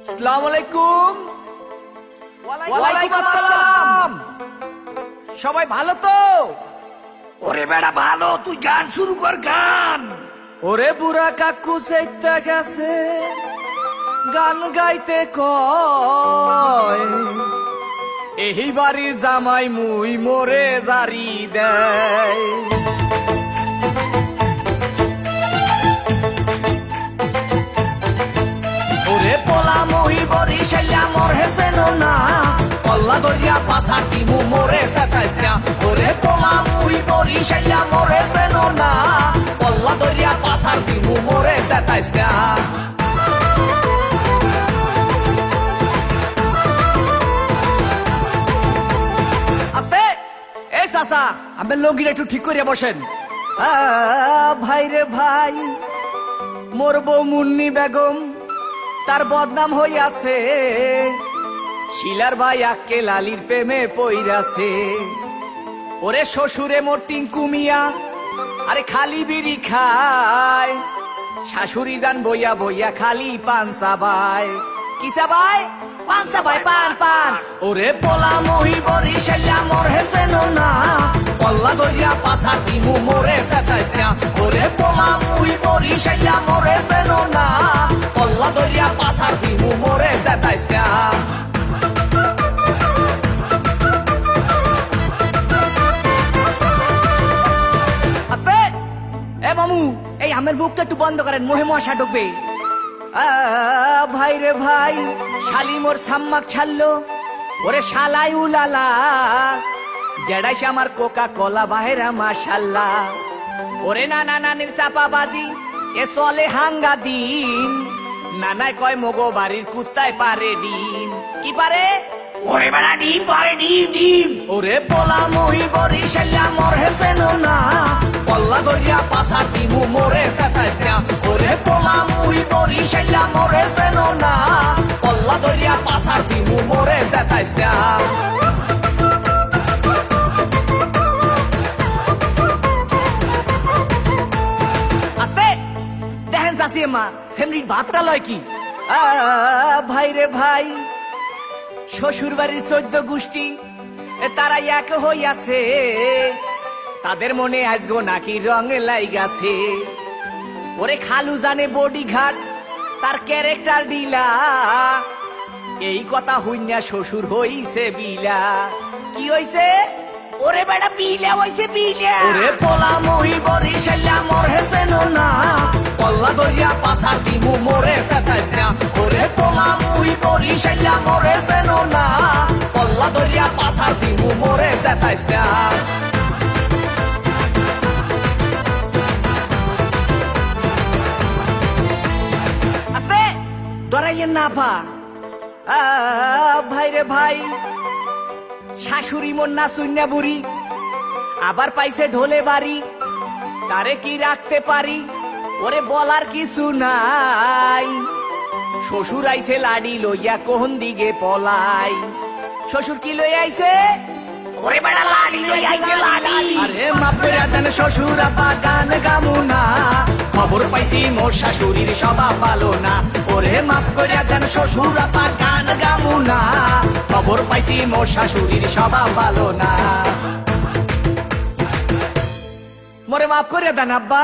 আসসালামু আলাইকুম। ওয়ালাইকুম আসসালাম। সবাই ভালো তো? ওরে বেড়া ভালো, তুই গান শুরু কর গান। ওরে বুড়া কাকু চাইতে গেছে গান গাইতে কয়, এই বাড়ির জামাই মুই মোরে জারি দেয়। ওরে পোলা মহি বরিশাইয়া মোর হেসেন না, পল্লা দরিয়া পাশার দিমু মোরে সাতাইস্তা। ওরে পোলা মহি বরিশাইয়া মোর হেসেন না, পল্লা দরিয়া পাশার দিমু মোরে সাতাইস্তা। আস্তে এই চাচা, আমার লঙ্গিটা একটু ঠিক করিয়া বসেন। ভাই রে ভাই, মোর বউ মুন্নি বেগম তার বদনাম হইয়াছে, শিলার ভাই আক্কে লালির প্রেমে পইরাছে। ওরে শ্বশুরে মোর টিঙ্কু মিয়া আরে খালি বিড়ি খায়, শাশুড়ি যান বইয়া বইয়া খালি পান চাবায়। কি চাবায়? পান চাবায়, পান পান। ওরে পোলা মহি বরিশাইয়া মোর হেসেন না, পল্লা দরিয়া পাশার দিমু মোরে সাতাইস্তা। ওরে পোলা মহি বরিশাইয়া মোর হেসেন না, পল্লা দরিয়া পাশার দিমু মোরে সাতাইস্তা। আস্তে এ মামু, এই আমের মুখটা একটু বন্ধ করেন, মোহে মশা ঢুকবে। ভাই রে ভাই, শালি মোর সাম্মাক ছাড়লো, ওরে শালাই উলালা, জেডাইছে আমার কোকা কলা বাহেরা মাশাল্লাহ। ওরে নানা নানির চাপা বাজি এ চলে হাঙ্গা দিন, নানায় কয় মগো বাড়ির কুত্তায় পারে ডিম। কি পারে? ওরে বেড়া ডিম পারে, ডিম ডিম। ওরে পোলা মহি বরিশাইয়া মোর হেসেন না, পল্লা দরিয়া পাশার দিমু মোরে সাতাইস্তা। ওরে পোলা মহি বরিশাইয়া মোর হেসেন না, পল্লা দরিয়া পাশার দিমু মোরে সাতাইস্তা। আস্তে দেখেন চাষি মা সেমরির ভাবটা লয় কি। ভাই রে ভাই, শ্বশুর বাড়ির 14 গোষ্ঠী তারা এক হইয়াছে, তাদের মনে আজগো নাকি রঙে লাইগাছে। ওরে খালু জানে বডি ঘাট তার ক্যারেক্টার ডিলা, এই কথা হইনা শ্বশুর হইছে বিলা। কি হইছে? ওরে বেড়া বিলা হইছে, বিলা। ওরে পোলা মহি বরিশাইয়া মোর হেসেন না, পল্লা দরিয়া পাশার দিমু মোরে সাতাইস্তা। ওরে পোলা মহি বরিশাইয়া মোর হেসেন না, পল্লা দরিয়া পাশার দিমু মোরে সাতাইস্তা। আস্তে ডরাইয়েন না পা। ভাই রে ভাই, শাশুড়ি মোর না শুন্যা বুড়ি, আবার পাইছে ঢোলে বাড়ি, তারে কি রাখতে পারি? ওরে বলার কিছু নাই, শ্বশুর আইছে লাডি লইয়া কোন দিকে পলাই। শ্বশুর কি লই আইছে? ওরে বেড়া লাডি লই আইছে, লাডি। আরে মাপেরা দেন শ্বশুর আপা গান গামু না, খবর পাইছি মোর শাশুড়ির স্বভাব ভালো না। ওরে মাপ করিয়া দেন শ্বশুর আপা গান গামু না, খবর পাইছি মোর শাশুড়ির স্বভাব ভালো না। মোরে মাপ করিয়া দেন আব্বা।